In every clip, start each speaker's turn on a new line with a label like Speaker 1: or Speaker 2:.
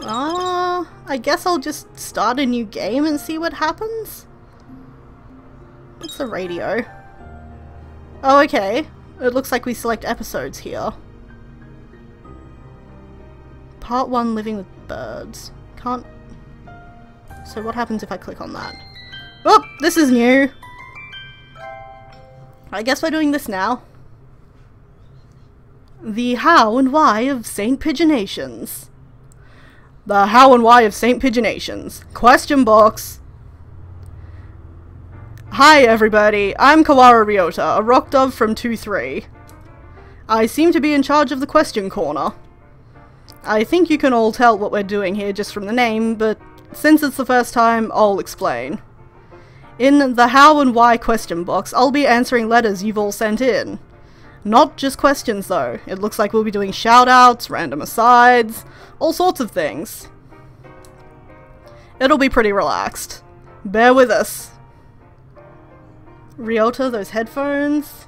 Speaker 1: I guess I'll just start a new game and see what happens. What's the radio? Oh, okay. It looks like we select episodes here. Part 1, Living with Birds. Can't... So what happens if I click on that? Oh, this is new! I guess we're doing this now. The how and why of Saint Pigeonations. The how and why of Saint Pigeonations. Question box. Hi everybody, I'm Kawara Ryota, a rock dove from 2-3. I seem to be in charge of the question corner. I think you can all tell what we're doing here just from the name, but since it's the first time, I'll explain. In the how and why question box, I'll be answering letters you've all sent in. Not just questions though, it looks like we'll be doing shoutouts, random asides, all sorts of things. It'll be pretty relaxed. Bear with us. Ryota, those headphones.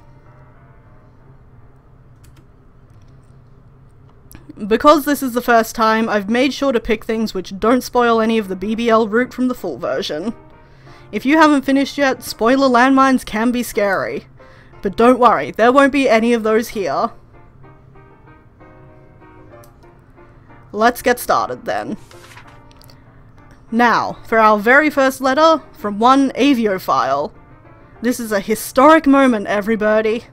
Speaker 1: Because this is the first time, I've made sure to pick things which don't spoil any of the BBL route from the full version. If you haven't finished yet, spoiler landmines can be scary. But don't worry, there won't be any of those here. Let's get started then. Now, for our very first letter, from one aviophile. This is a historic moment, everybody.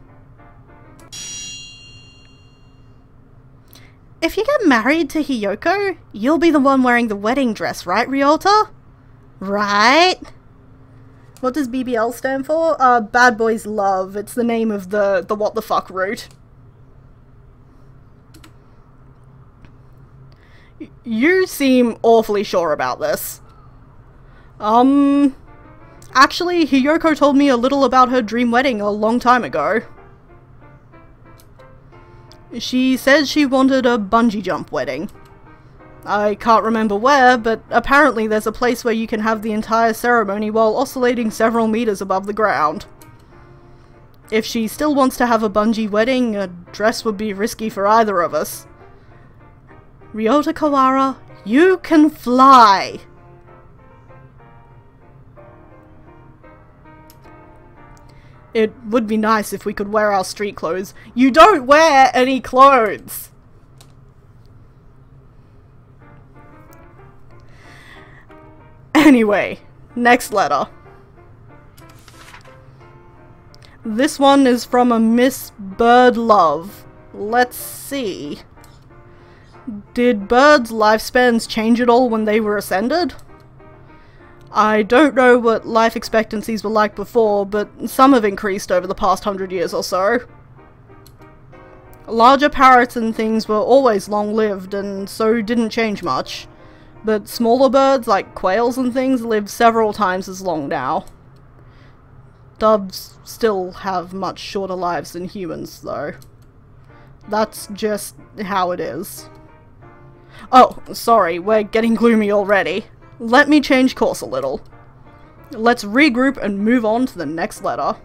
Speaker 1: If you get married to Hiyoko, you'll be the one wearing the wedding dress, right, Ryota? Right? What does BBL stand for? Bad Boys Love. It's the name of the what the fuck route. You seem awfully sure about this. Actually, Hiyoko told me a little about her dream wedding a long time ago. She said she wanted a bungee jump wedding. I can't remember where, but apparently there's a place where you can have the entire ceremony while oscillating several meters above the ground. If she still wants to have a bungee wedding, a dress would be risky for either of us. Ryota Kawara, you can fly! It would be nice if we could wear our street clothes. You don't wear any clothes! Anyway, next letter. This one is from a Miss Bird Love. Let's see. Did birds' lifespans change at all when they were ascended? I don't know what life expectancies were like before, but some have increased over the past 100 years or so. Larger parrots and things were always long-lived and so didn't change much. But smaller birds, like quails and things, live several times as long now. Doves still have much shorter lives than humans, though. That's just how it is. Oh, sorry, we're getting gloomy already. Let me change course a little. Let's regroup and move on to the next letter.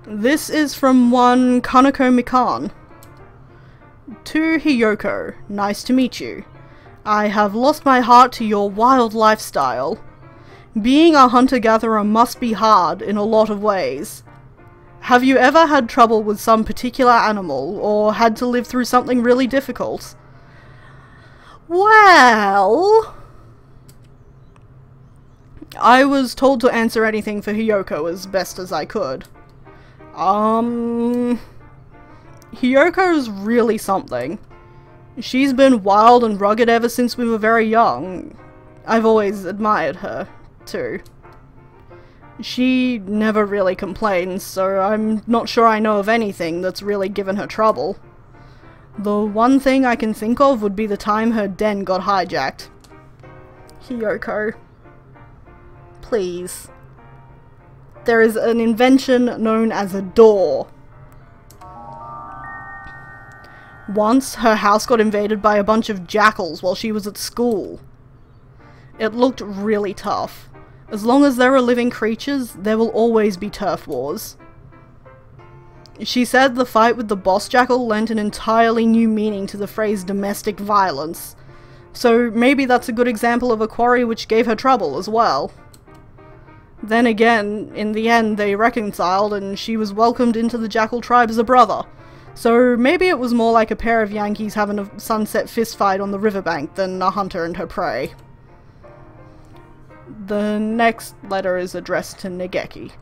Speaker 1: This is from one Kaneko Mikan. To Hiyoko, nice to meet you. I have lost my heart to your wild lifestyle. Being a hunter-gatherer must be hard in a lot of ways. Have you ever had trouble with some particular animal, or had to live through something really difficult? Well... I was told to answer anything for Hiyoko as best as I could. Hiyoko's really something. She's been wild and rugged ever since we were very young. I've always admired her, too. She never really complains, so I'm not sure I know of anything that's really given her trouble. The one thing I can think of would be the time her den got hijacked. Hiyoko. Please. There is an invention known as a door. Once, her house got invaded by a bunch of jackals while she was at school. It looked really tough. As long as there are living creatures, there will always be turf wars. She said the fight with the boss jackal lent an entirely new meaning to the phrase domestic violence. So maybe that's a good example of a quarry which gave her trouble as well. Then again, in the end they reconciled and she was welcomed into the jackal tribe as a brother. So maybe it was more like a pair of Yankees having a sunset fistfight on the riverbank than a hunter and her prey. The next letter is addressed to Nageki.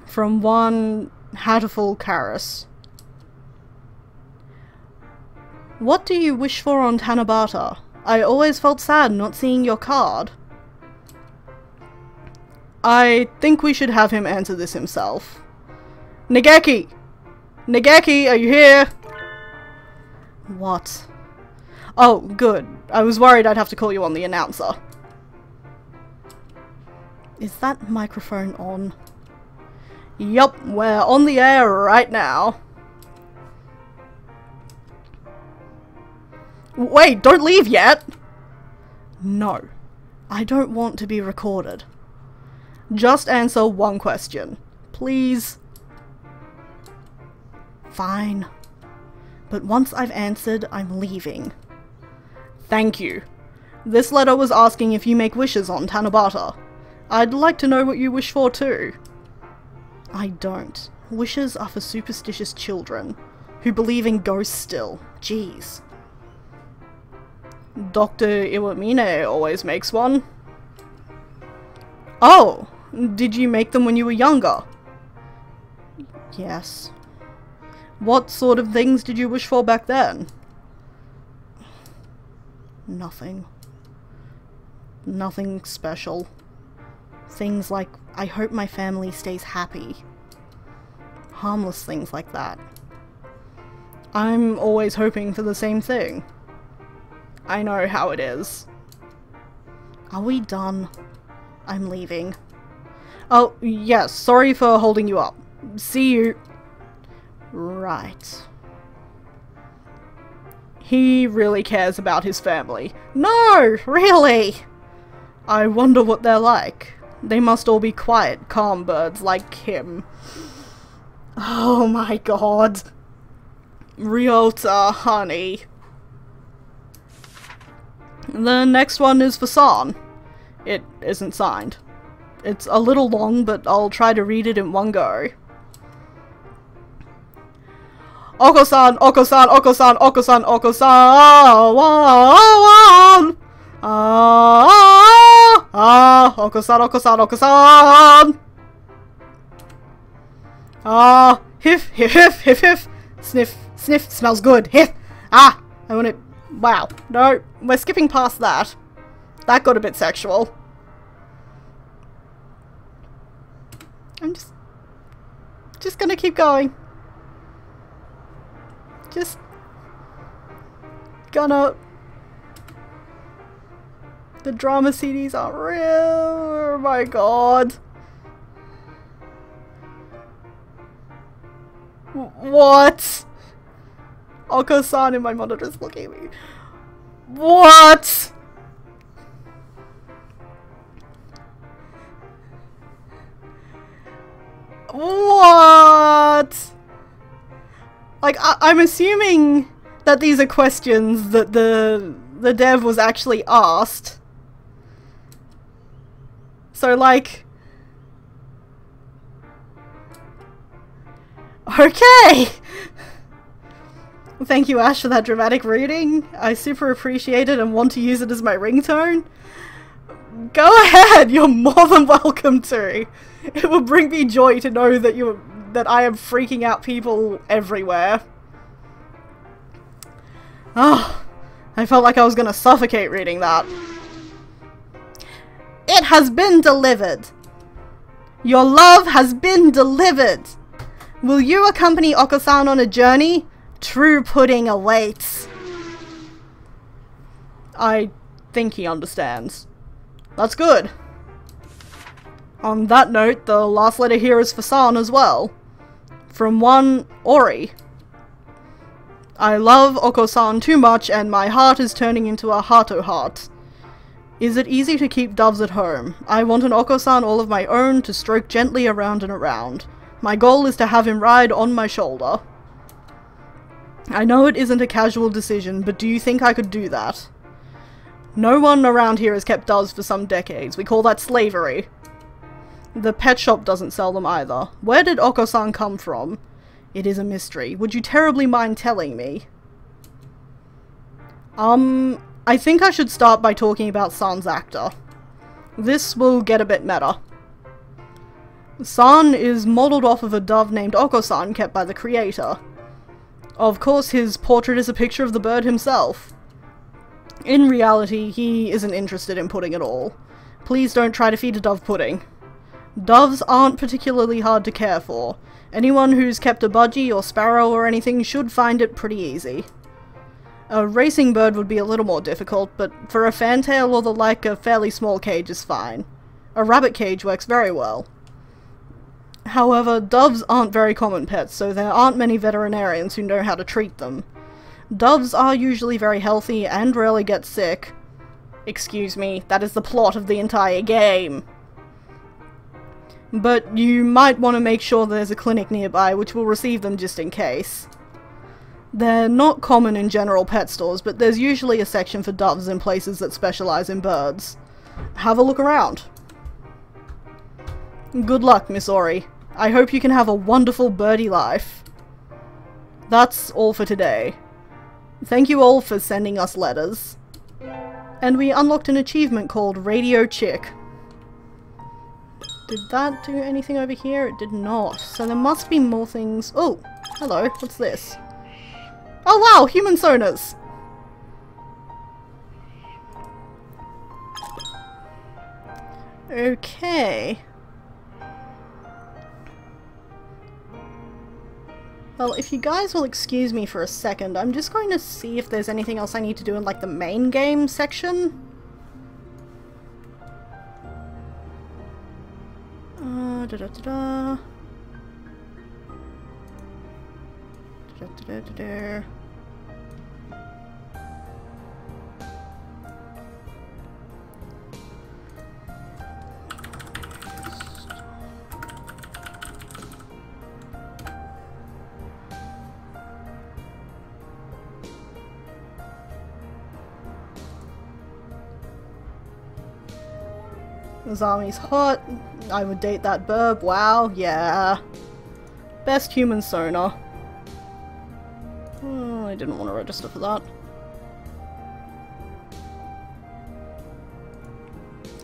Speaker 1: From one Hatoful Karis. What do you wish for on Tanabata? I always felt sad not seeing your card. I think we should have him answer this himself. Nageki! Nageki, are you here? What? Oh, good. I was worried I'd have to call you on the announcer. Is that microphone on? Yup, we're on the air right now. Wait, don't leave yet! No, I don't want to be recorded. Just answer one question, please. Fine. But once I've answered, I'm leaving. Thank you. This letter was asking if you make wishes on Tanabata. I'd like to know what you wish for too. I don't. Wishes are for superstitious children, who believe in ghosts still. Jeez. Dr. Iwamine always makes one. Oh! Did you make them when you were younger? Yes. What sort of things did you wish for back then? Nothing. Nothing special. Things like, I hope my family stays happy. Harmless things like that. I'm always hoping for the same thing. I know how it is. Are we done? I'm leaving. Oh, yes, sorry for holding you up. See you. Right. He really cares about his family. No, really! I wonder what they're like. They must all be quiet, calm birds like him. Oh my god. Ryota, honey. The next one is for San. It isn't signed. It's a little long, but I'll try to read it in one go. Oko-san, Oko-san, Oko-san, Oko-san, Oko-san, Oko-san, Oko-san, Oko-san. Hiff, hiff, hiff, hiff, hiff. Sniff, sniff, smells good. Hiff. I want it. Wow. No, we're skipping past that. That got a bit sexual. I'm just gonna keep going. Just gonna... The drama CDs are real. Oh my god. What? Oko-san in my monitor is looking at me. What? What? Like, I'm assuming that these are questions that the dev was actually asked. So, like... Okay! Thank you, Ash, for that dramatic reading. I super appreciate it and want to use it as my ringtone. Go ahead, you're more than welcome to. It will bring me joy to know that I am freaking out people everywhere. Oh, I felt like I was gonna suffocate reading that. It has been delivered. Your love has been delivered. Will you accompany Oko-san on a journey? True pudding awaits. I think he understands. That's good. On that note, the last letter here is for San as well. From one Ori. I love Oko-san too much and my heart is turning into a Hato heart. Is it easy to keep doves at home? I want an Oko-san all of my own to stroke gently around and around. My goal is to have him ride on my shoulder. I know it isn't a casual decision, but do you think I could do that? No one around here has kept doves for some decades. We call that slavery. The pet shop doesn't sell them either. Where did Oko-san come from? It is a mystery. Would you terribly mind telling me? I think I should start by talking about San's actor. This will get a bit meta. San is modelled off of a dove named Oko-san kept by the creator. Of course, his portrait is a picture of the bird himself. In reality, he isn't interested in pudding at all. Please don't try to feed a dove pudding. Doves aren't particularly hard to care for. Anyone who's kept a budgie or sparrow or anything should find it pretty easy. A racing bird would be a little more difficult, but for a fantail or the like, a fairly small cage is fine. A rabbit cage works very well. However, doves aren't very common pets, so there aren't many veterinarians who know how to treat them. Doves are usually very healthy and rarely get sick. Excuse me, that is the plot of the entire game. But you might want to make sure there's a clinic nearby which will receive them just in case. They're not common in general pet stores, but there's usually a section for doves in places that specialize in birds. Have a look around. Good luck, Miss Ori. I hope you can have a wonderful birdie life. That's all for today. Thank you all for sending us letters. And we unlocked an achievement called Radio Chick. Did that do anything over here? It did not. So there must be more things. Oh, hello. What's this? Oh wow, human sonars! Okay. Well, if you guys will excuse me for a second, I'm just going to see if there's anything else I need to do in, like, the main game section. Da-da-da-da. Da-da-da-da-da. Zami's hot. I would date that burb. Wow, yeah. Best human sonar. Oh, I didn't want to register for that.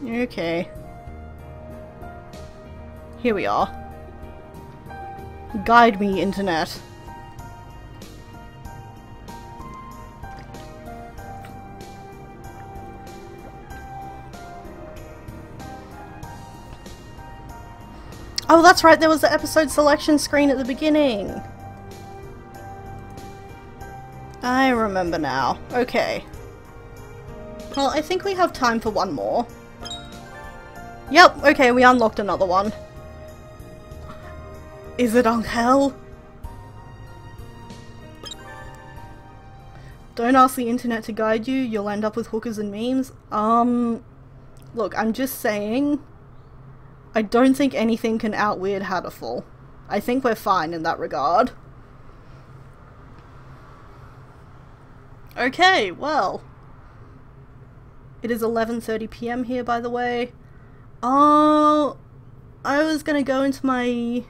Speaker 1: Okay. Here we are. Guide me, internet. Oh, that's right, there was the episode selection screen at the beginning. I remember now. Okay. Well, I think we have time for one more. Yep, okay, we unlocked another one. Is it Angel? Don't ask the internet to guide you, you'll end up with hookers and memes. Look, I'm just saying, I don't think anything can out-weird Hatoful. I think we're fine in that regard. Okay, well. It is 11:30 PM here, by the way. Oh, I was gonna go into my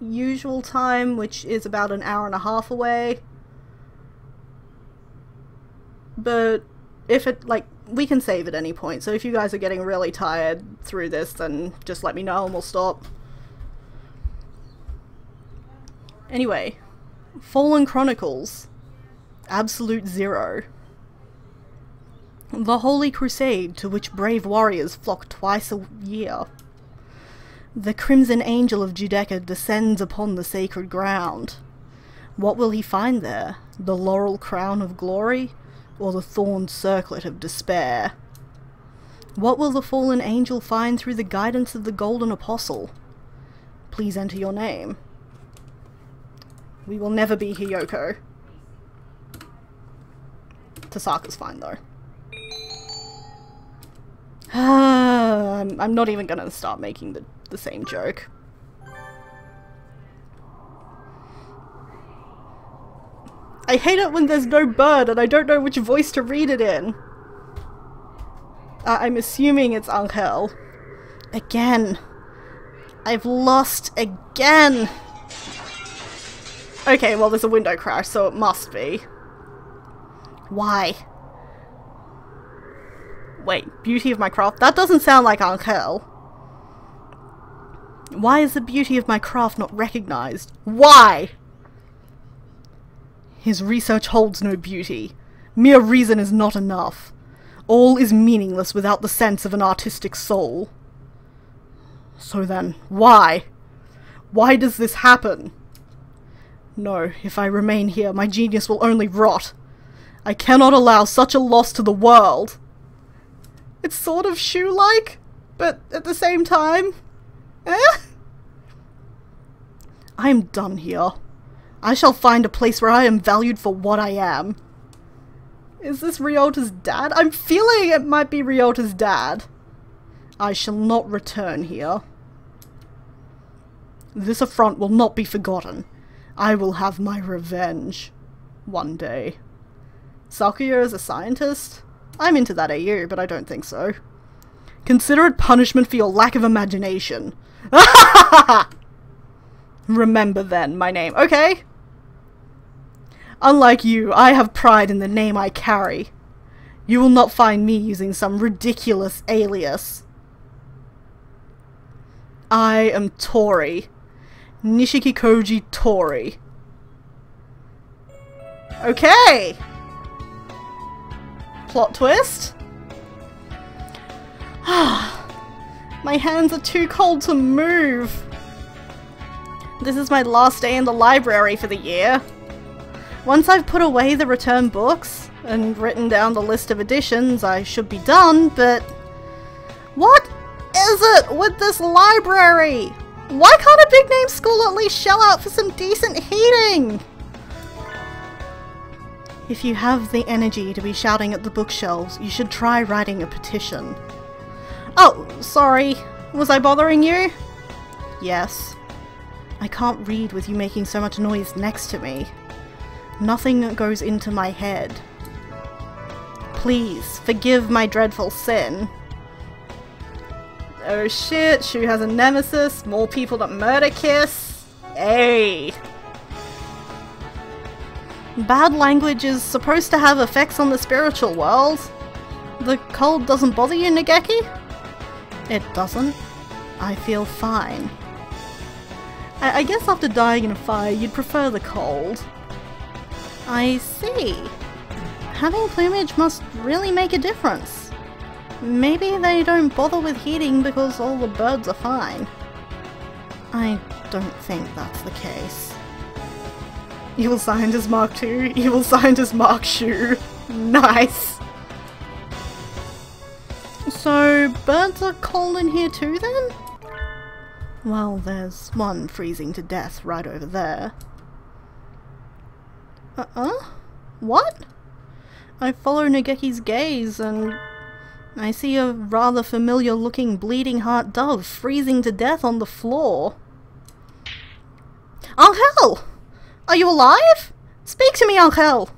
Speaker 1: usual time, which is about an hour and a half away. But if it, like, we can save at any point, so if you guys are getting really tired through this, then just let me know and we'll stop. Anyway, Fallen Chronicles. Absolute Zero. The Holy Crusade, to which brave warriors flock twice a year. The Crimson Angel of Judecca descends upon the sacred ground. What will he find there? The laurel crown of glory? Or the thorned circlet of despair? What will the fallen angel find through the guidance of the Golden Apostle? Please enter your name. We will never be Hiyoko. Tasaka's fine though. I'm not even gonna start making the same joke. I hate it when there's no bird and I don't know which voice to read it in. I'm assuming it's Angel. Again. I've lost again. Okay, well there's a window crash, so it must be. Why? Wait, beauty of my craft? That doesn't sound like Angel. Why is the beauty of my craft not recognized? Why? His research holds no beauty. Mere reason is not enough. All is meaningless without the sense of an artistic soul. So then, why? Why does this happen? No, if I remain here, my genius will only rot. I cannot allow such a loss to the world. It's sort of Shu-like, but at the same time... Eh? I am done here. I shall find a place where I am valued for what I am. Is this Ryota's dad? I'm feeling it might be Ryota's dad. I shall not return here. This affront will not be forgotten. I will have my revenge. One day. Sakuya is a scientist? I'm into that AU, but I don't think so. Consider it punishment for your lack of imagination. Remember then my name. Okay. Unlike you, I have pride in the name I carry. You will not find me using some ridiculous alias. I am Tori. Nishiki Koji Tori. Okay! Plot twist? My hands are too cold to move. This is my last day in the library for the year. Once I've put away the returned books and written down the list of editions, I should be done, but... What is it with this library? Why can't a big name school at least shell out for some decent heating? If you have the energy to be shouting at the bookshelves, you should try writing a petition. Oh, sorry. Was I bothering you? Yes. I can't read with you making so much noise next to me. Nothing goes into my head. Please, forgive my dreadful sin. Oh shit, Shu has a nemesis, more people to murder kiss. Hey! Bad language is supposed to have effects on the spiritual world. The cold doesn't bother you, Nageki? It doesn't. I feel fine. I guess after dying in a fire, you'd prefer the cold. I see. Having plumage must really make a difference. Maybe they don't bother with heating because all the birds are fine. I don't think that's the case. Evil Scientist Mark II, Evil Scientist Mark Shu. Nice! So, birds are cold in here too then? Well, there's one freezing to death right over there. What? I follow Nageki's gaze and I see a rather familiar looking bleeding heart dove freezing to death on the floor. Angel! Are you alive? Speak to me, Angel!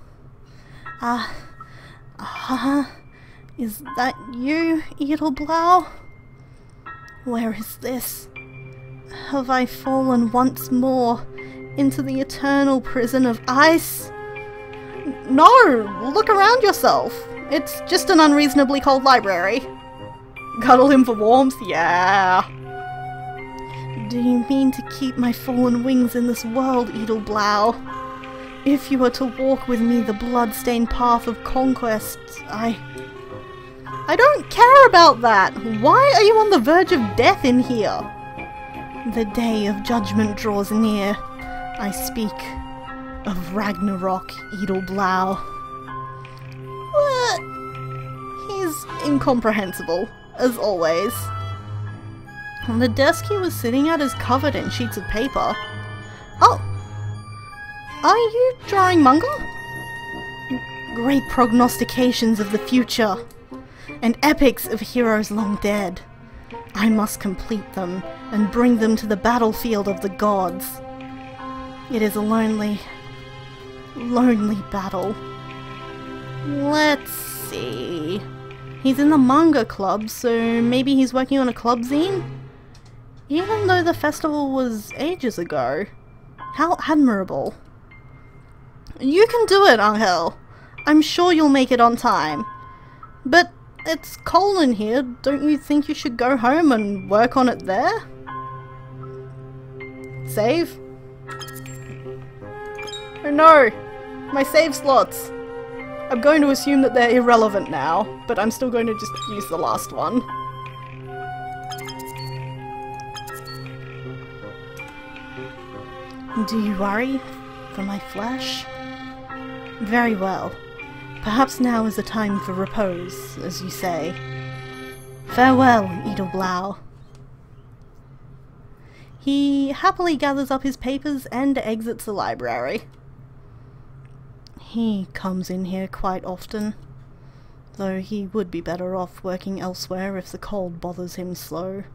Speaker 1: Is that you, Edelblau? Where is this? Have I fallen once more into the eternal prison of ice? No! Look around yourself! It's just an unreasonably cold library. Cuddle him for warmth? Yeah. Do you mean to keep my fallen wings in this world, Edelblau? If you were to walk with me the blood-stained path of conquest, I don't care about that! Why are you on the verge of death in here? The day of judgment draws near. I speak of Ragnarok, Edelblau. What? He's incomprehensible, as always. And the desk he was sitting at is covered in sheets of paper. Oh! Are you drawing manga? Great prognostications of the future, and epics of heroes long dead. I must complete them, and bring them to the battlefield of the gods. It is a lonely lonely battle. Let's see. He's in the manga club, so maybe he's working on a club zine? Even though the festival was ages ago. How admirable. You can do it, Angel. I'm sure you'll make it on time. But it's cold in here. Don't you think you should go home and work on it there? Save? Oh no! My save slots! I'm going to assume that they're irrelevant now, but I'm still going to just use the last one. Do you worry for my flesh? Very well. Perhaps now is the time for repose, as you say. Farewell, Edelblau. He happily gathers up his papers and exits the library. He comes in here quite often, though he would be better off working elsewhere if the cold bothers him so.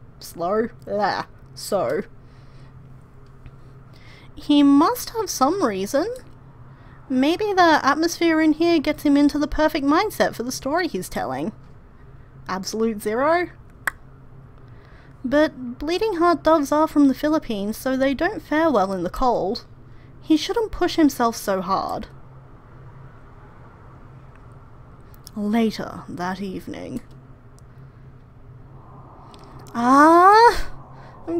Speaker 1: He must have some reason. Maybe the atmosphere in here gets him into the perfect mindset for the story he's telling. Absolute zero? But bleeding heart doves are from the Philippines, so they don't fare well in the cold. He shouldn't push himself so hard. Later that evening. I'm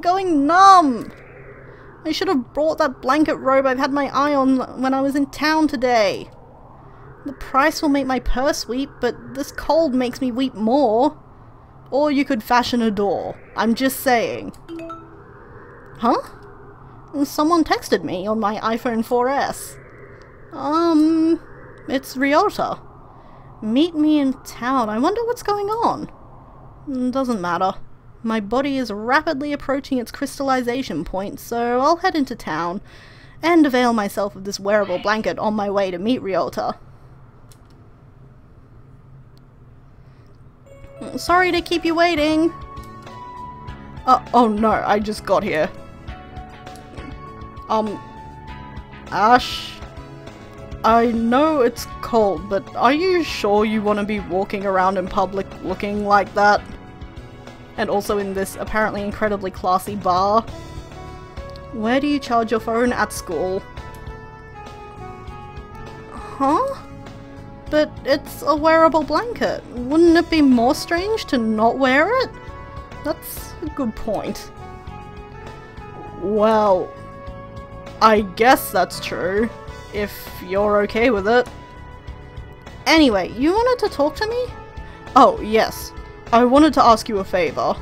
Speaker 1: going numb! I should have brought that blanket robe I've had my eye on when I was in town today. The price will make my purse weep, but this cold makes me weep more. Or you could fashion a door. I'm just saying. Huh? Someone texted me on my iPhone 4S. It's Ryota. Meet me in town. I wonder what's going on. Doesn't matter. My body is rapidly approaching its crystallization point, so I'll head into town and avail myself of this wearable blanket on my way to meet Ryota. Sorry to keep you waiting. Oh no, I just got here. Ash? I know it's cold, but are you sure you want to be walking around in public looking like that? And also in this apparently incredibly classy bar? Where do you charge your phone? At school? Huh? But it's a wearable blanket. Wouldn't it be more strange to not wear it? That's a good point. Well, I guess that's true, if you're okay with it. Anyway, you wanted to talk to me? Oh, yes. I wanted to ask you a favor.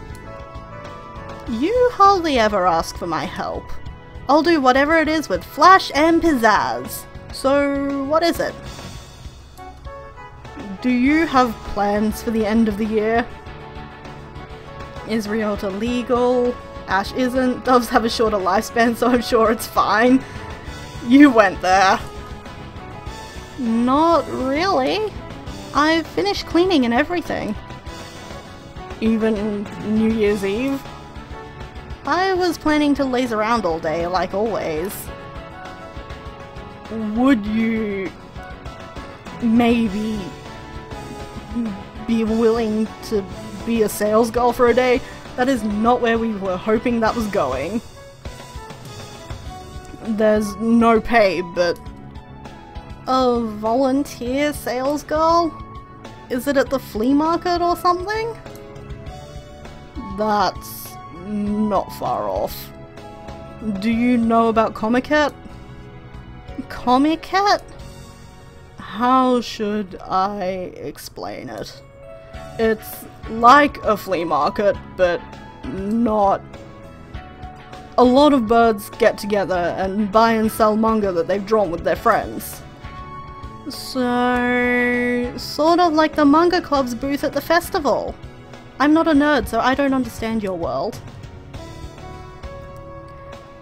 Speaker 1: You hardly ever ask for my help. I'll do whatever it is with flash and pizzazz. So, what is it? Do you have plans for the end of the year? Is Ryota legal? Ash isn't. Doves have a shorter lifespan, so I'm sure it's fine. You went there. Not really. I've finished cleaning and everything. Even New Year's Eve? I was planning to laze around all day, like always. Would you maybe be willing to be a sales girl for a day? That is not where we were hoping that was going. There's no pay, but a volunteer sales girl? Is it at the flea market or something? That's not far off. Do you know about Comiket? Comiket? How should I explain it? It's like a flea market, but not. A lot of birds get together and buy and sell manga that they've drawn with their friends. So, sort of like the manga club's booth at the festival. I'm not a nerd, so I don't understand your world.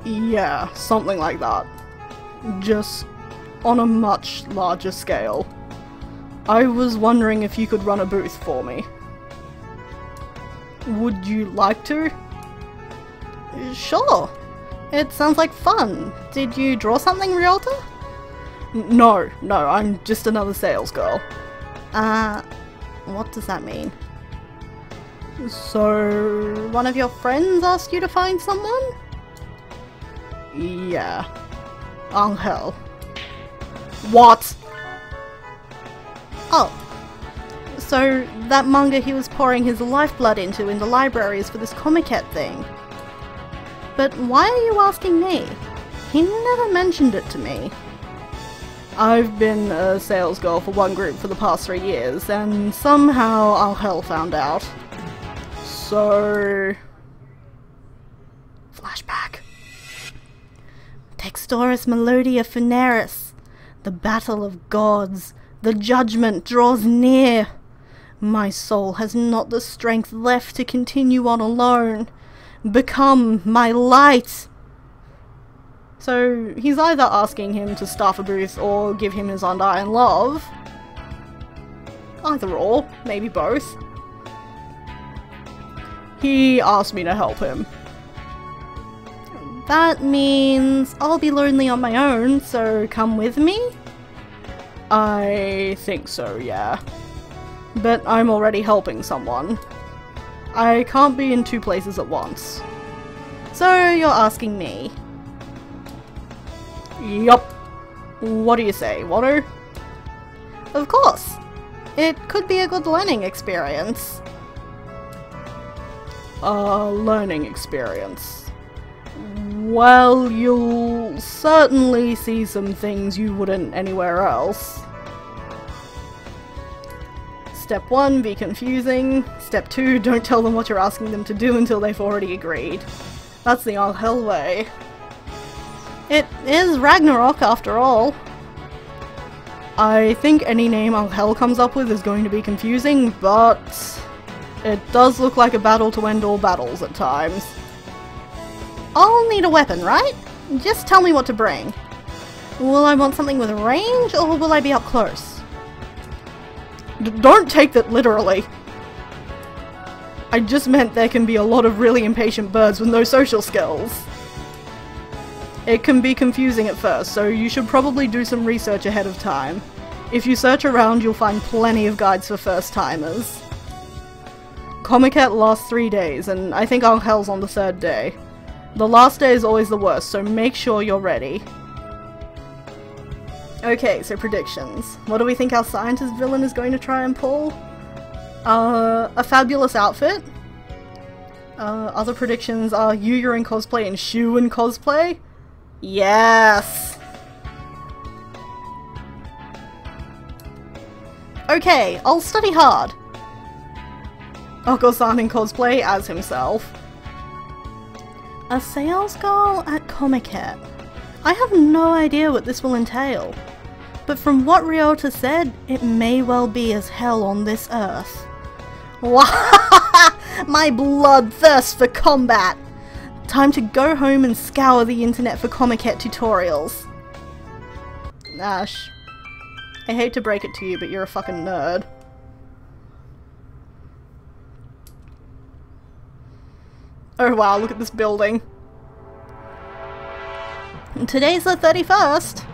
Speaker 1: Yeah, something like that. Just on a much larger scale. I was wondering if you could run a booth for me. Would you like to? Sure. It sounds like fun. Did you draw something, Ryota? No, I'm just another sales girl. What does that mean? So, one of your friends asked you to find someone? Yeah. Angel. What? Oh. So, that manga he was pouring his lifeblood into in the library is for this Comiket thing. But why are you asking me? He never mentioned it to me. I've been a sales girl for one group for the past 3 years, and somehow Angel found out. So... Flashback. Textoris Melodia Funeris. The battle of gods. The judgment draws near. My soul has not the strength left to continue on alone. Become my light. So he's either asking him to staff a booth or give him his undying love. Either or, maybe both. He asked me to help him. That means I'll be lonely on my own, so come with me? I think so, yeah. But I'm already helping someone. I can't be in 2 places at once. So you're asking me? Yup. What do you say, Watto? Of course. It could be a good learning experience. A learning experience. Well, you'll certainly see some things you wouldn't anywhere else. Step 1, be confusing. Step 2, don't tell them what you're asking them to do until they've already agreed. That's the Angel way. It is Ragnarok after all. I think any name Angel comes up with is going to be confusing, but it does look like a battle to end all battles at times. I'll need a weapon, right? Just tell me what to bring. Will I want something with range, or will I be up close? Don't take that literally. I just meant there can be a lot of really impatient birds with no social skills. It can be confusing at first, so you should probably do some research ahead of time. If you search around, you'll find plenty of guides for first-timers. Comiket lasts 3 days, and I think Angel's on the 3rd day. The last day is always the worst, so make sure you're ready. Okay, so predictions. What do we think our scientist villain is going to try and pull? A fabulous outfit. Other predictions are Yuya in cosplay and Shu in cosplay. Yes! Okay, I'll study hard. Oko-san in cosplay as himself. A sales girl at Comiket. I have no idea what this will entail. But from what Ryou said, it may well be as hell on this earth. My blood thirsts for combat! Time to go home and scour the internet for Comiket tutorials. Ash, I hate to break it to you, but you're a fucking nerd. Oh wow, look at this building. Today's the 31st!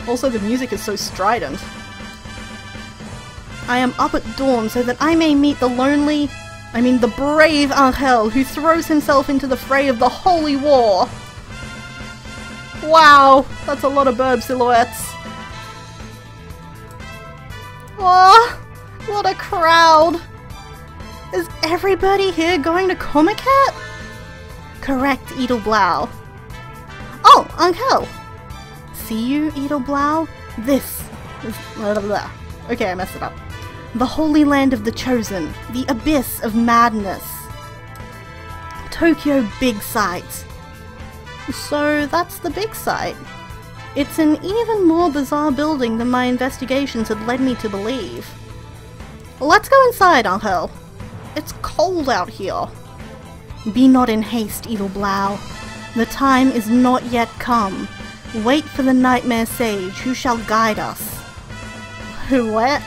Speaker 1: Also, the music is so strident. I am up at dawn so that I may meet the brave Angel who throws himself into the fray of the holy war! Wow, that's a lot of bird silhouettes. Oh, what a crowd! Is everybody here going to Comiket? Correct, Edelblau. Oh, Angel! See you, Edelblau? This is... blah, blah, blah. Okay, I messed it up. The Holy Land of the Chosen. The Abyss of Madness. Tokyo Big Sight. So that's the big site. It's an even more bizarre building than my investigations had led me to believe. Let's go inside, Angel. It's cold out here. Be not in haste, Edelblau. The time is not yet come. Wait for the Nightmare Sage, who shall guide us. What?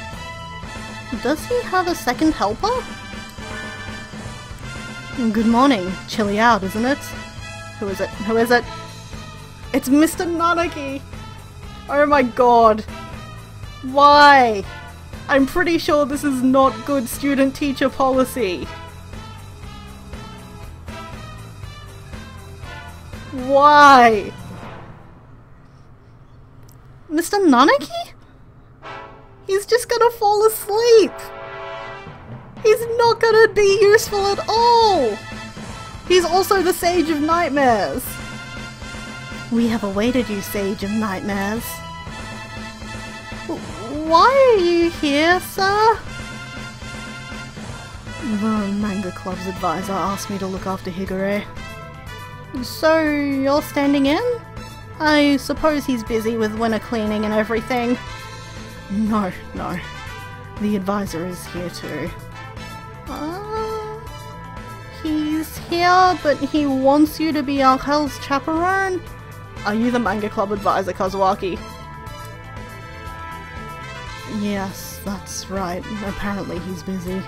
Speaker 1: Does he have a second helper? Good morning. Chilly out, isn't it? Who is it? Who is it? It's Mr. Nanaki! Oh my god. Why? I'm pretty sure this is not good student-teacher policy. Why? Mr. Nanaki? He's just gonna fall asleep. He's not gonna be useful at all. He's also the Sage of Nightmares. We have awaited you, Sage of Nightmares. Why are you here, sir? The Manga Club's advisor asked me to look after Higure. So, you're standing in? I suppose he's busy with winter cleaning and everything. No. The advisor is here too. He's here, but he wants you to be Angel's chaperone? Are you the Manga Club advisor, Kazuaki? Yes, that's right. Apparently he's busy.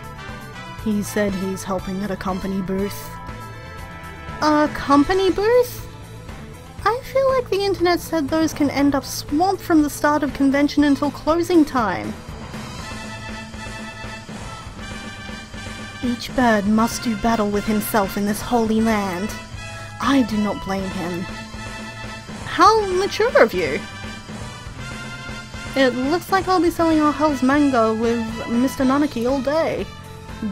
Speaker 1: He said he's helping at a company booth. A company booth? I feel like the internet said those can end up swamped from the start of convention until closing time. Each bird must do battle with himself in this holy land. I do not blame him. How mature of you! It looks like I'll be selling our Hell's manga with Mr. Nanaki all day.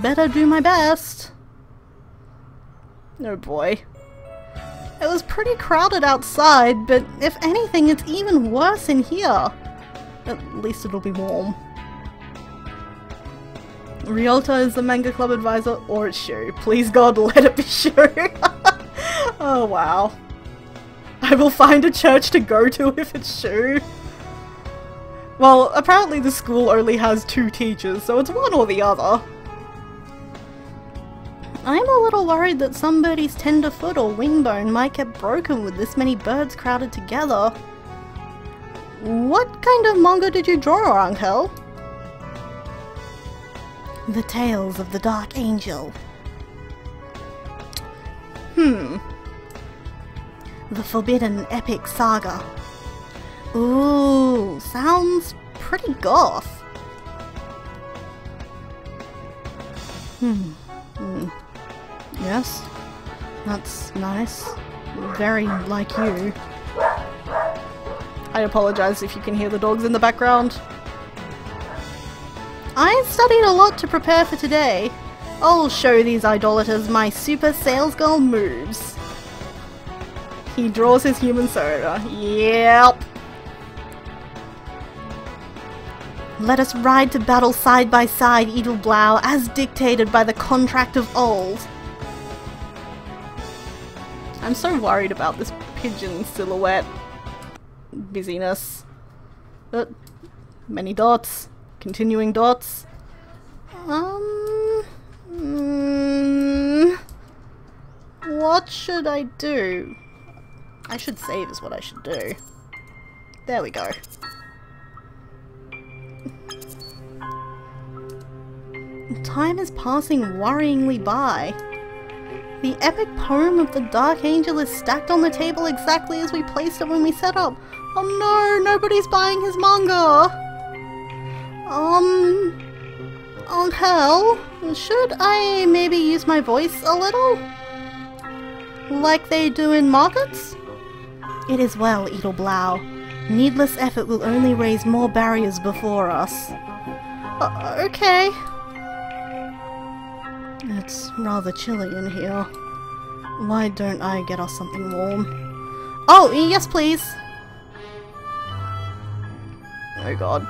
Speaker 1: Better do my best. Oh boy. It was pretty crowded outside, but if anything, it's even worse in here. At least it'll be warm. Ryota is the Manga Club advisor, or it's Shu. Please God, let it be Shu. Oh wow. I will find a church to go to if it's Shu. Well, apparently the school only has 2 teachers, so it's one or the other. I'm a little worried that somebody's tenderfoot or wingbone might get broken with this many birds crowded together. What kind of manga did you draw, Angel? The Tales of the Dark Angel. The Forbidden Epic Saga. Ooh, sounds pretty goth. Yes, that's nice. Very like you. I apologize if you can hear the dogs in the background. I studied a lot to prepare for today. I'll show these idolaters my super salesgirl moves. He draws his human soda. Yep. Let us ride to battle side by side, Edelblau, as dictated by the contract of old. I'm so worried about this pigeon silhouette busyness. Many dots. Continuing dots. What should I do? I should save is what I should do. There we go. Time is passing worryingly by. The epic poem of the Dark Angel is stacked on the table exactly as we placed it when we set up. Oh no, nobody's buying his manga! Angel, should I maybe use my voice a little? Like they do in markets? It is well, Edelblau. Needless effort will only raise more barriers before us. Okay. It's rather chilly in here. Why don't I get us something warm? Oh, yes please! Oh god.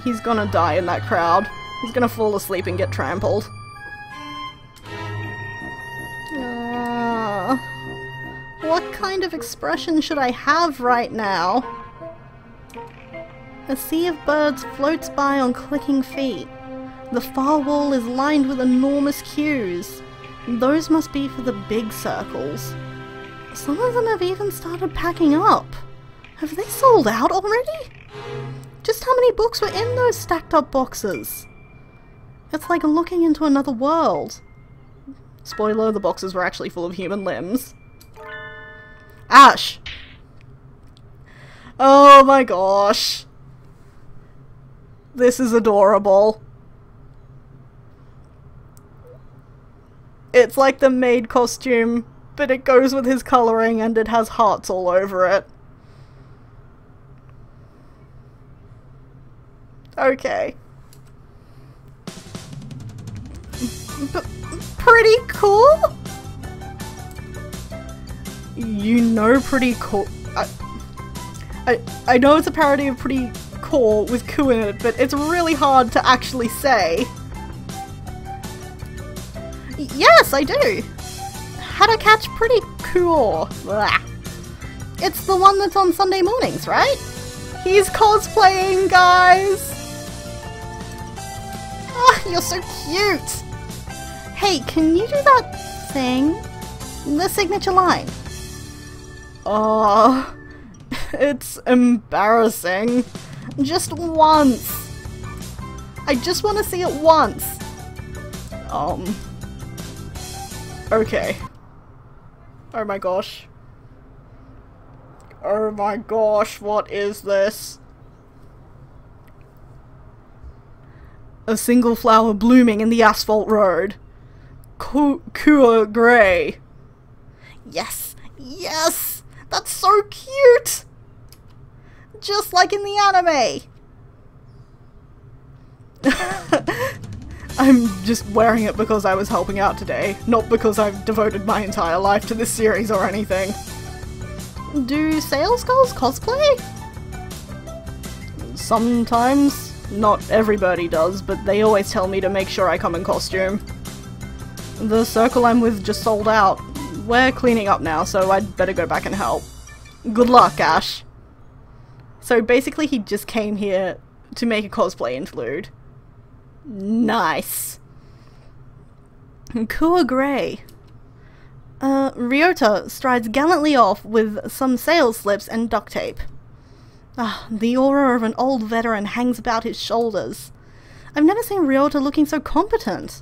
Speaker 1: He's gonna die in that crowd. He's gonna fall asleep and get trampled. What kind of expression should I have right now? A sea of birds floats by on clicking feet. The far wall is lined with enormous queues. Those must be for the big circles. Some of them have even started packing up. Have they sold out already? Just how many books were in those stacked up boxes? It's like looking into another world. Spoiler, the boxes were actually full of human limbs. Ash! Oh my gosh. This is adorable. It's like the maid costume, but it goes with his coloring and it has hearts all over it. Okay. Pretty cool? You know pretty cool. I know it's a parody of Pretty Cool with "coo" in it, but it's really hard to actually say. Yes, I do. How to catch Pretty Cool. Blah. It's the one that's on Sunday mornings, right? He's cosplaying, guys! Oh, you're so cute! Hey, can you do that thing? The signature line. Oh, it's embarrassing. Just once. I just want to see it once. Okay. Oh my gosh. Oh my gosh, what is this? A single flower blooming in the asphalt road. Cool grey. Yes! Yes! That's so cute! Just like in the anime! I'm just wearing it because I was helping out today, not because I've devoted my entire life to this series or anything. Do sales girls cosplay? Sometimes. Not everybody does, but they always tell me to make sure I come in costume. The circle I'm with just sold out. We're cleaning up now, so I'd better go back and help. Good luck, Ash. So basically he just came here to make a cosplay interlude. Nice. Kua Grey. Ryota strides gallantly off with some sales slips and duct tape. Ah, the aura of an old veteran hangs about his shoulders. I've never seen Ryota looking so competent.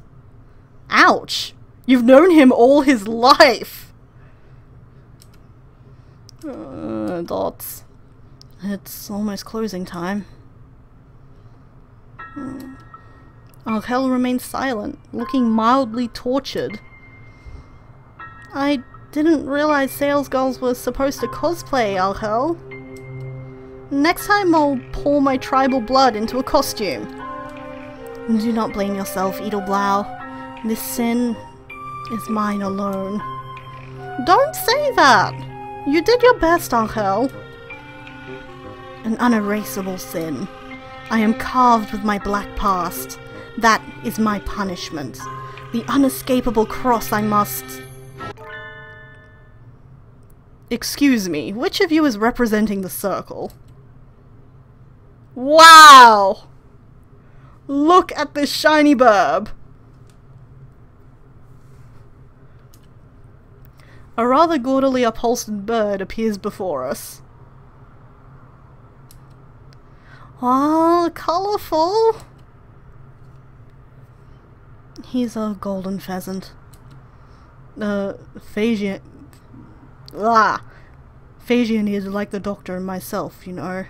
Speaker 1: Ouch! You've known him all his life! Dots. It's almost closing time. Angel remains silent, looking mildly tortured. I didn't realize sales girls were supposed to cosplay, Angel. Next time I'll pour my tribal blood into a costume. Do not blame yourself, Edelblau. This sin is mine alone. Don't say that! You did your best, Angel. An unerasable sin. I am carved with my black past. That is my punishment. The unescapable cross I must... Excuse me, which of you is representing the circle? Wow! Look at this shiny burb! A rather gaudily upholstered bird appears before us. Ah, colourful! He's a golden pheasant. Phasian is like the doctor and myself, you know.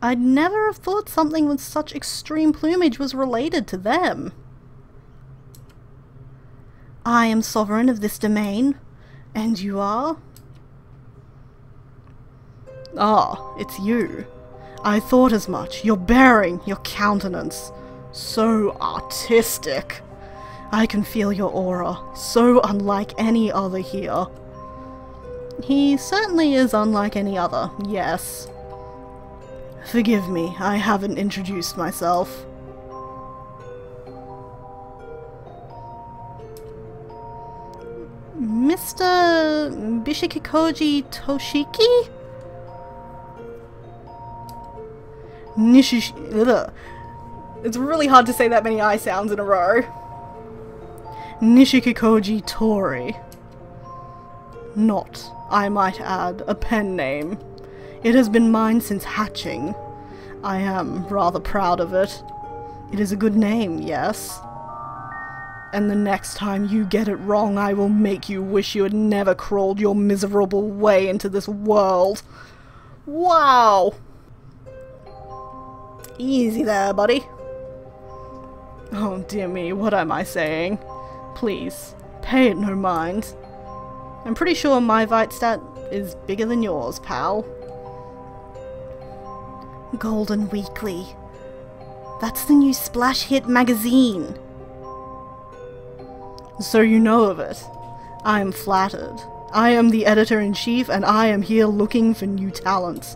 Speaker 1: I'd never have thought something with such extreme plumage was related to them. I am sovereign of this domain, and you are? Ah, it's you. I thought as much. Your bearing, your countenance. So artistic. I can feel your aura, so unlike any other here. He certainly is unlike any other, yes. Forgive me, I haven't introduced myself. Mr. Bishikikoji Toshiki? Ugh. It's really hard to say that many I sounds in a row. Nishikikoji Tori. Not, I might add, a pen name. It has been mine since hatching. I am rather proud of it. It is a good name, yes. And the next time you get it wrong, I will make you wish you had never crawled your miserable way into this world. Wow! Easy there, buddy. Oh dear me, what am I saying? Please, pay it no mind. I'm pretty sure my Vite stat is bigger than yours, pal. Golden Weekly. That's the new splash hit magazine. So you know of it. I am flattered. I am the editor-in-chief and I am here looking for new talent.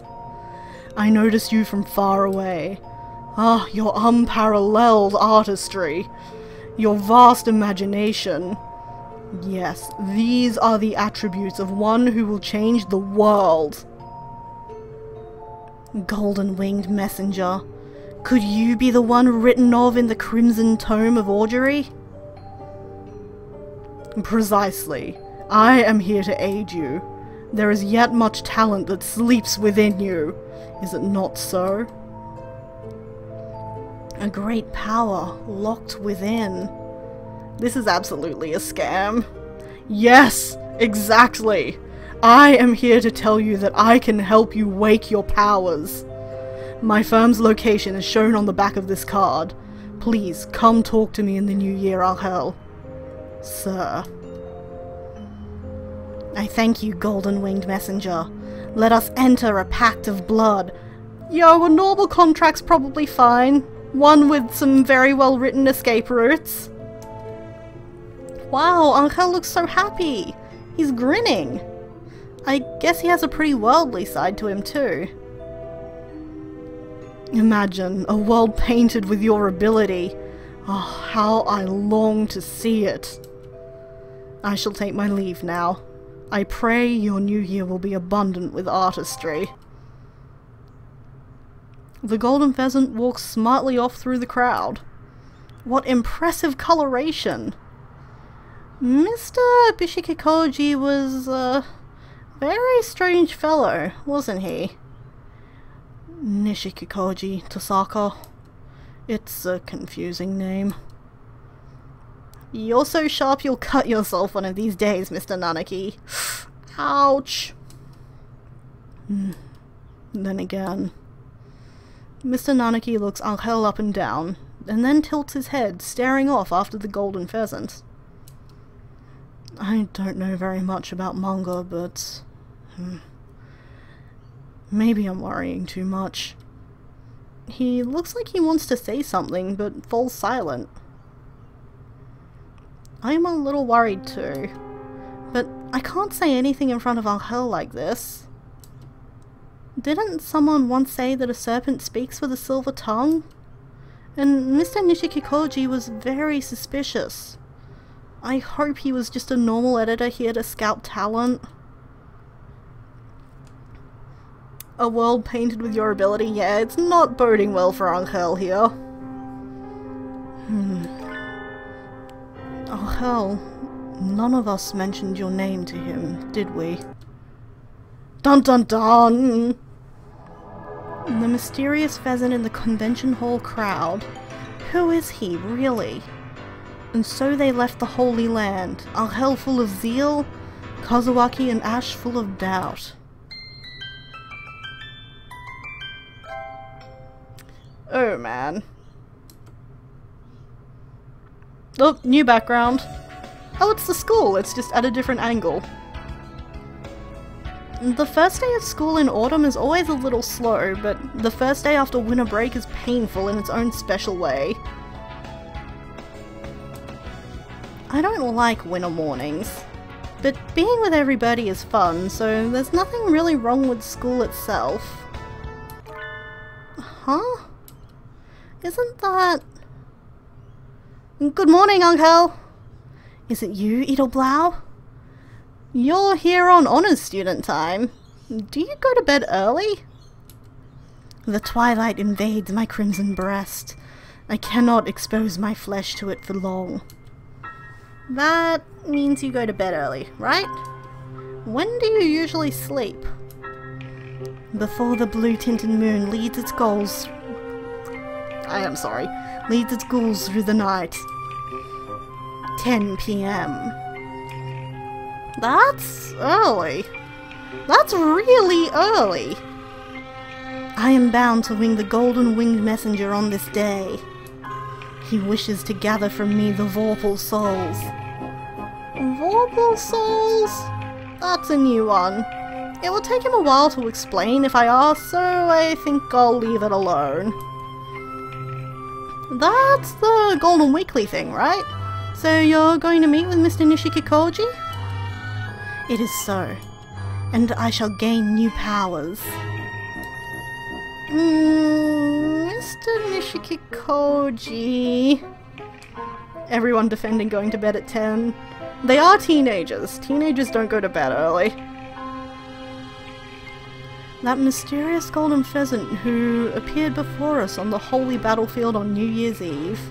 Speaker 1: I noticed you from far away. Ah, your unparalleled artistry. Your vast imagination. Yes, these are the attributes of one who will change the world. Golden-winged messenger. Could you be the one written of in the Crimson Tome of Augury? Precisely. I am here to aid you. There is yet much talent that sleeps within you. Is it not so? A great power locked within. This is absolutely a scam. Yes, exactly. I am here to tell you that I can help you wake your powers. My firm's location is shown on the back of this card. Please come talk to me in the new year, Angel. Sir. I thank you, golden-winged messenger. Let us enter a pact of blood. Yo, a normal contract's probably fine. One with some very well-written escape routes. Wow, Angel looks so happy. He's grinning. I guess he has a pretty worldly side to him too. Imagine a world painted with your ability. Oh, how I long to see it. I shall take my leave now. I pray your new year will be abundant with artistry. The golden pheasant walks smartly off through the crowd. What impressive coloration! Mr. Bishikikoji was a very strange fellow, wasn't he? Nishikikoji Tosaka. It's a confusing name. You're so sharp you'll cut yourself one of these days, Mr. Nanaki. Ouch. Then again. Mr. Nanaki looks Angel up and down, and then tilts his head, staring off after the golden pheasant. I don't know very much about manga, but... maybe I'm worrying too much. He looks like he wants to say something, but falls silent. I'm a little worried too, but I can't say anything in front of Angel like this. Didn't someone once say that a serpent speaks with a silver tongue? And Mr. Nishikikoji was very suspicious. I hope he was just a normal editor here to scout talent. A world painted with your ability? Yeah, it's not boding well for Angel here. Angel, none of us mentioned your name to him, did we? Dun dun dun! The mysterious pheasant in the convention hall crowd. Who is he, really? And so they left the Holy Land, Angel full of zeal, Kazuaki and Ash full of doubt. Oh man. Oh, new background. Oh, it's the school, it's just at a different angle. The first day of school in autumn is always a little slow, but the first day after winter break is painful in its own special way. I don't like winter mornings, but being with everybody is fun, so there's nothing really wrong with school itself. Huh? Isn't that... Good morning, Angel! Is it you, Edelblau? You're here on honours student time. Do you go to bed early? The twilight invades my crimson breast. I cannot expose my flesh to it for long. That means you go to bed early, right? When do you usually sleep? Before the blue-tinted moon leads its ghouls... leads its ghouls through the night. 10 p.m. That's early. That's really early. I am bound to wing the golden winged messenger on this day. He wishes to gather from me the Vorpal souls. Vorpal souls? That's a new one. It will take him a while to explain if I ask, so I think I'll leave it alone. That's the Golden Weekly thing, right? So you're going to meet with Mr. Nishikikoji? It is so, and I shall gain new powers. Mr. Nishikikoji... Everyone defending going to bed at 10. They are teenagers. Teenagers don't go to bed early. That mysterious golden pheasant who appeared before us on the holy battlefield on New Year's Eve.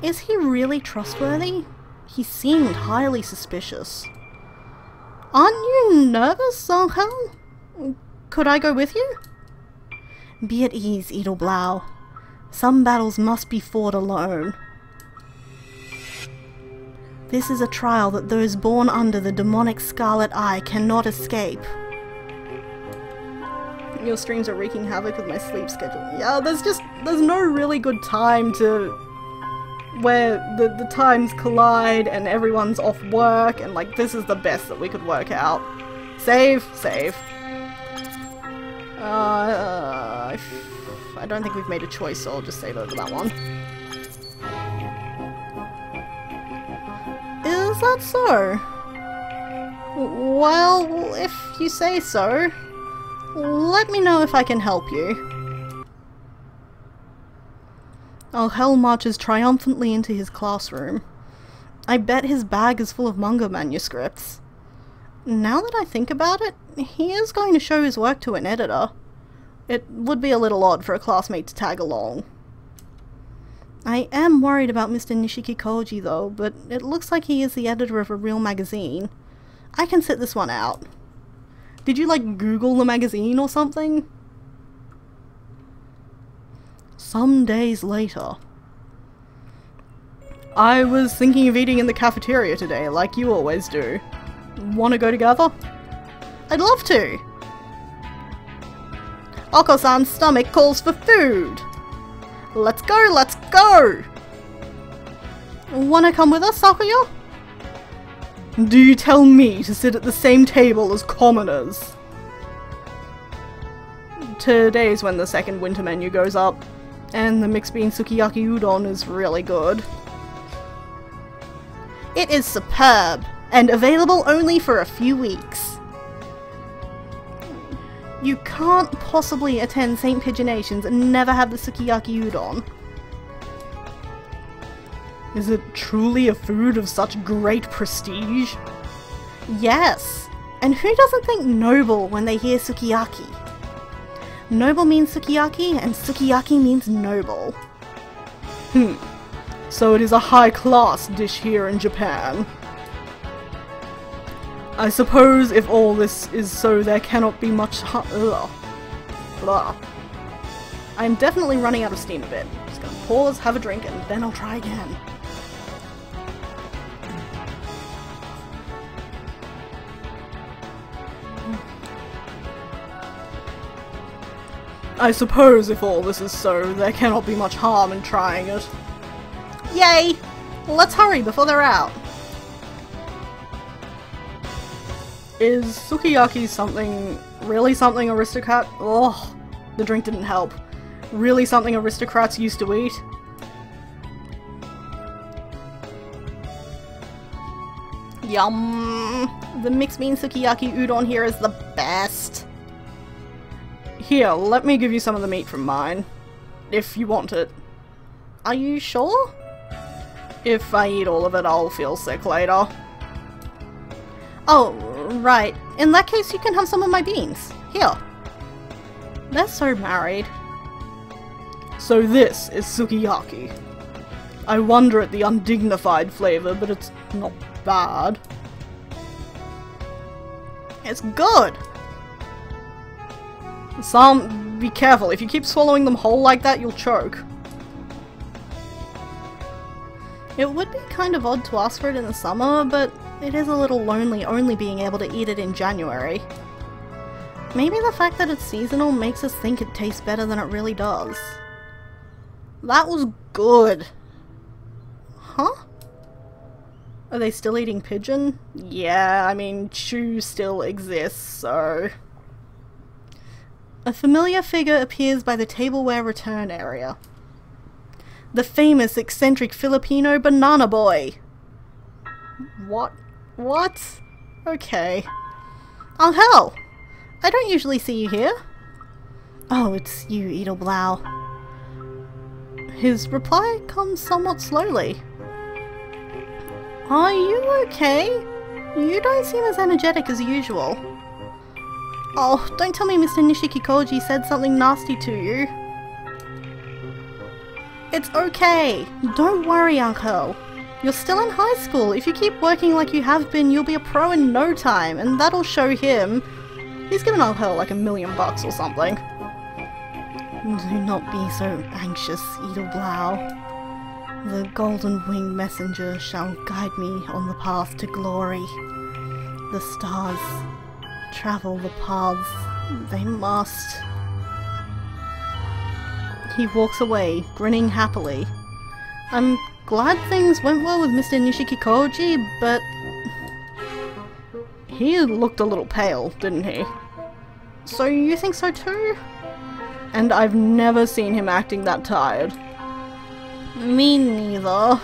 Speaker 1: Is he really trustworthy? He seemed highly suspicious. Aren't you nervous, Angel? Could I go with you? Be at ease, Edelblau. Some battles must be fought alone. This is a trial that those born under the demonic scarlet eye cannot escape. Your streams are wreaking havoc with my sleep schedule. Yeah, there's no really good time to... where the times collide and everyone's off work, and like, this is the best that we could work out. Save. I don't think we've made a choice, so I'll just save over that one. Is that so? Well, if you say so, let me know if I can help you. Angel marches triumphantly into his classroom. I bet his bag is full of manga manuscripts. Now that I think about it, he is going to show his work to an editor. It would be a little odd for a classmate to tag along. I am worried about Mr. Nishikikoji though, but it looks like he is the editor of a real magazine. I can sit this one out. Did you like Google the magazine or something? Some days later. I was thinking of eating in the cafeteria today, like you always do. Wanna go together? I'd love to! Oko-san's stomach calls for food! Let's go, let's go! Wanna come with us, Sakuya? Do you tell me to sit at the same table as commoners? Today's when the second winter menu goes up, and the mixed bean sukiyaki udon is really good. It is superb, and available only for a few weeks. You can't possibly attend St. Pigeonations and never have the sukiyaki udon. Is it truly a food of such great prestige? Yes, and who doesn't think noble when they hear sukiyaki? Noble means sukiyaki, and sukiyaki means noble. So it is a high-class dish here in Japan. I suppose if all this is so, there cannot be much I'm definitely running out of steam a bit. Just gonna pause, have a drink, and then I'll try again. I suppose if all this is so, there cannot be much harm in trying it. Yay! Let's hurry before they're out. Is sukiyaki really something aristocrat? Ugh, the drink didn't help. Really something aristocrats used to eat? Yum! The mixed bean sukiyaki udon here is the best. Here, let me give you some of the meat from mine. If you want it. Are you sure? If I eat all of it, I'll feel sick later. Oh, right. In that case, you can have some of my beans. Here. They're so married. So this is sukiyaki. I wonder at the undignified flavor, but it's not bad. It's good! Be careful. If you keep swallowing them whole like that, you'll choke. It would be kind of odd to ask for it in the summer, but it is a little lonely only being able to eat it in January. Maybe the fact that it's seasonal makes us think it tastes better than it really does. That was good. Huh? Are they still eating pigeon? Yeah, I mean, Chew still exists, so... A familiar figure appears by the tableware return area. The famous eccentric Filipino banana boy! What? What? Okay. Oh hell! I don't usually see you here. Oh, it's you, Edelblau. His reply comes somewhat slowly. Are you okay? You don't seem as energetic as usual. Oh, don't tell me Mr. Nishikikoji said something nasty to you. It's okay. Don't worry, Uncle. You're still in high school. If you keep working like you have been, you'll be a pro in no time, and that'll show him. He's given Angel like $1 million or something. Do not be so anxious, Edelblau. The golden winged messenger shall guide me on the path to glory. The stars travel the paths they must. He walks away, grinning happily. I'm glad things went well with Mr. Nishikikoji, but he looked a little pale, didn't he? So you think so too? And I've never seen him acting that tired. Me neither.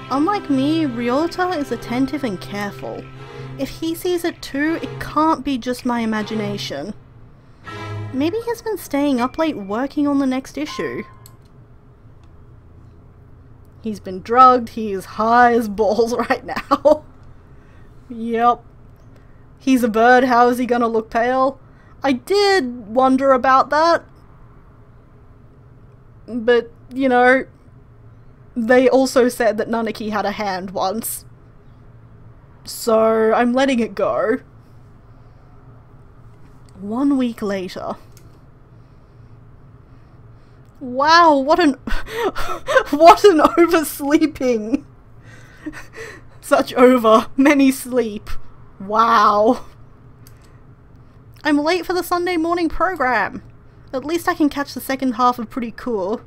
Speaker 1: Unlike me, Ryota is attentive and careful. If he sees it too, it can't be just my imagination. Maybe he's been staying up late working on the next issue. He's been drugged, he is high as balls right now. Yep. He's a bird, how is he gonna look pale? I did wonder about that. But, you know, they also said that Nanaki had a hand once. So, I'm letting it go. 1 week later. Wow, what an what an oversleeping. Such many sleep. Wow. I'm late for the Sunday morning program. At least I can catch the second half of Pretty Cool.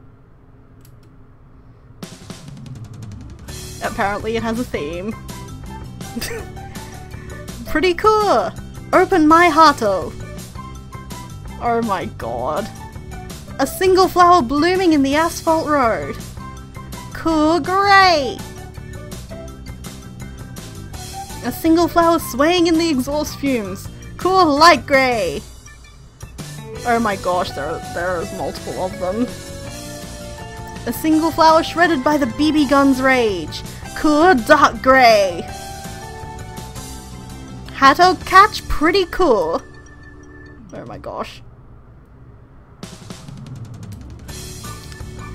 Speaker 1: Apparently it has a theme. Pretty cool! Open my Hato! Oh my god. A single flower blooming in the asphalt road. Cool grey! A single flower swaying in the exhaust fumes. Cool light grey! Oh my gosh, there's multiple of them. A single flower shredded by the BB gun's rage. Cool dark grey. Hato catch pretty cool. Oh my gosh.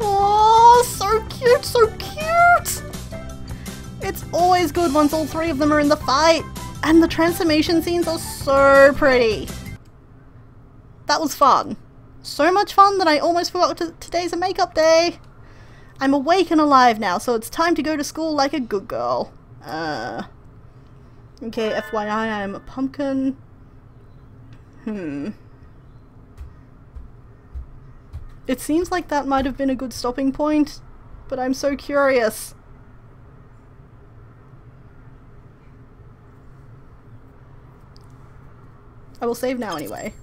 Speaker 1: Oh, so cute, so cute! It's always good once all three of them are in the fight. And the transformation scenes are so pretty. That was fun. So much fun that I almost forgot today's a makeup day. I'm awake and alive now, so it's time to go to school like a good girl. Okay, FYI, I'm a pumpkin. It seems like that might have been a good stopping point, but I'm so curious. I will save now anyway,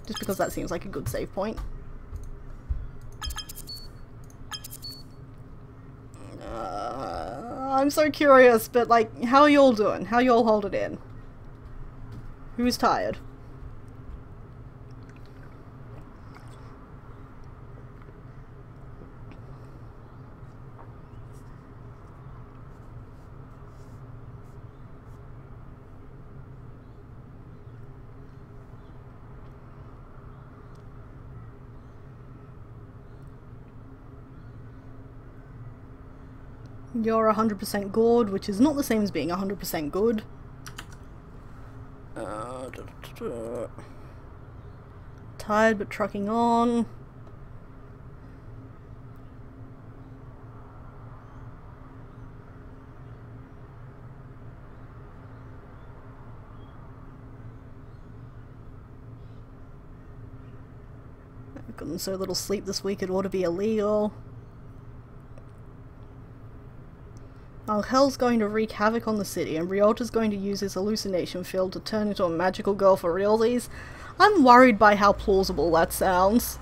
Speaker 1: just because that seems like a good save point. I'm so curious, but like, how are y'all doing? How y'all hold it in? Who's tired? You're 100% gored, which is not the same as being 100% good. Tired but trucking on. Gotten so little sleep this week it ought to be illegal. Angel's going to wreak havoc on the city, and Ryou's going to use his hallucination field to turn into a magical girl for realsies. I'm worried by how plausible that sounds.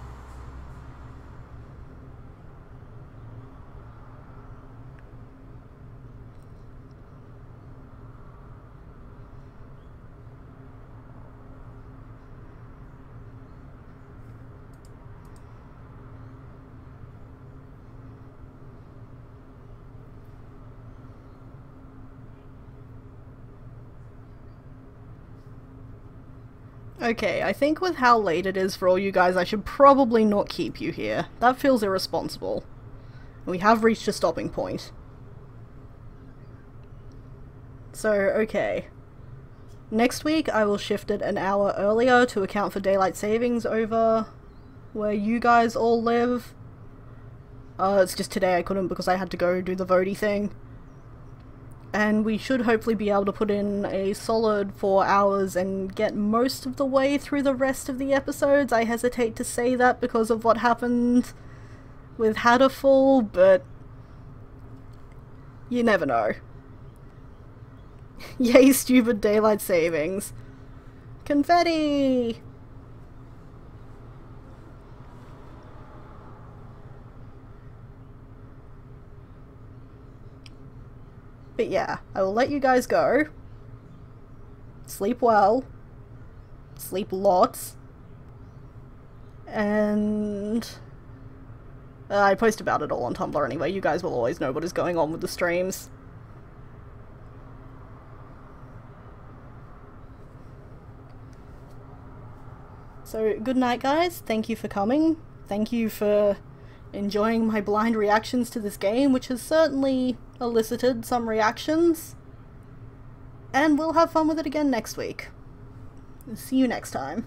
Speaker 1: Okay, I think with how late it is for all you guys, I should probably not keep you here. That feels irresponsible. And we have reached a stopping point. So, okay. Next week I will shift it an hour earlier to account for daylight savings over where you guys all live. It's just today I couldn't because I had to go do the votey thing. And we should hopefully be able to put in a solid 4 hours and get most of the way through the rest of the episodes. I hesitate to say that because of what happened with Hatoful, but you never know. Yay, stupid daylight savings. Confetti! But yeah, I will let you guys go. Sleep well. Sleep lots. And I post about it all on Tumblr anyway. You guys will always know what is going on with the streams. So, good night guys. Thank you for coming. Thank you for enjoying my blind reactions to this game, which has certainly elicited some reactions. And we'll have fun with it again next week. See you next time.